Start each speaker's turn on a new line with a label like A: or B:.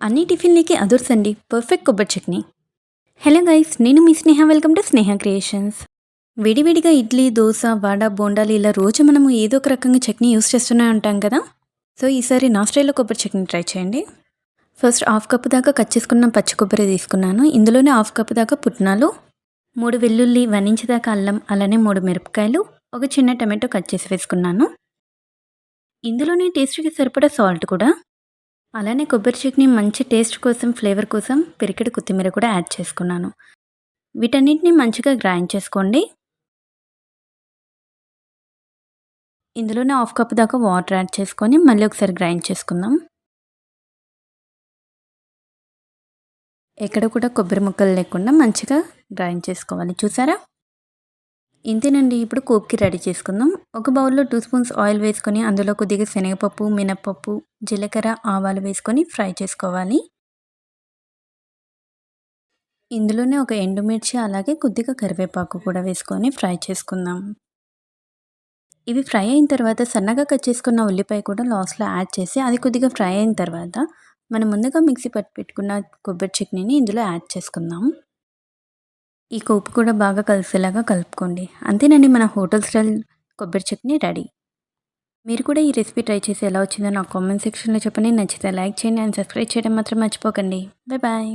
A: అన్ని టిఫిన్‌లకి అదుర్సండి పర్ఫెక్ట్ కొబ్బరి chutney. Hello guys! నేను మీ Sneha. Welcome to Sneha creations. విడివిడిగా ఇడ్లీ, దోస, వడ, బోండాలు ఇలా రోజు మనము ఏదో ఒక రకంగా చట్నీ యూస్ చేస్తూనే ఉంటాం కదా! సో, ఈసారి నా స్టైల్‌లో కొబ్బరి చట్నీ ట్రై చేయండి. ఫస్ట్ హాఫ్ కప్ దాకా కట్ చేసుకున్న పచ్చి కొబ్బరి తీసుకున్నాను. ఇందులోనే హాఫ్ కప్ దాకా పుట్నాలు, 3 వెల్లుల్లి, 1 ఇంచ్ దాకా అల్లం, అలానే 3 మిరపకాయలు, ఒక చిన్న టమాటో కట్ చేసి వేసుకున్నాను. ఇందులోనే టేస్ట్‌కి సరిపడా సాల్ట్ కూడా. అలానే కొబ్బరి చట్నీ మంచి టేస్ట్ కోసం, ఫ్లేవర్ కోసం పిరికెడు కొత్తిమీర కూడా యాడ్ చేసుకున్నాను. వీటన్నిటిని మంచిగా గ్రైండ్ చేసుకోండి. ఇందులోనే హాఫ్ కప్ దాకా వాటర్ యాడ్ చేసుకొని మళ్ళీ ఒకసారి గ్రైండ్ చేసుకుందాం. ఎక్కడ కూడా కొబ్బరి ముక్కలు లేకుండా మంచిగా గ్రైండ్ చేసుకోవాలి. చూసారా? ఇంతేనండి. ఇప్పుడు పోపుకి రెడీ చేసుకుందాం. ఒక బౌల్‌లో 2 స్పూన్స్ ఆయిల్ వేసుకొని అందులో కొద్దిగా శనగపప్పు, మినపప్పు, జీలకర్ర, ఆవాలు వేసుకొని ఫ్రై చేసుకోవాలి. ఇందులోనే ఒక ఎండుమిర్చి అలాగే కొద్దిగా కరివేపాకు కూడా వేసుకొని ఫ్రై చేసుకుందాం. ఇవి ఫ్రై అయిన తర్వాత సన్నగా కట్ చేసుకున్న ఉల్లిపాయ కూడా లాస్ట్‌లో యాడ్ చేసి అది కొద్దిగా ఫ్రై అయిన తర్వాత మనం ముందుగా మిక్సీ పట్టి పెట్టుకున్న కొబ్బరి చట్నీని ఇందులో యాడ్ చేసుకుందాం. ఈ పోపు కూడా బాగా కలిసేలాగా కలుపుకోండి. అంతేనండి, మన హోటల్ స్టైల్ కొబ్బరి చట్నీ రెడీ. మీరు కూడా ఈ రెసిపీ ట్రై చేసి ఎలా వచ్చిందో నాకు కామెంట్ సెక్షన్‌లో చెప్పండి. నచ్చితే లైక్ చేయండి అండ్ సబ్స్క్రైబ్ చేయడం మాత్రం మర్చిపోకండి. Bye bye.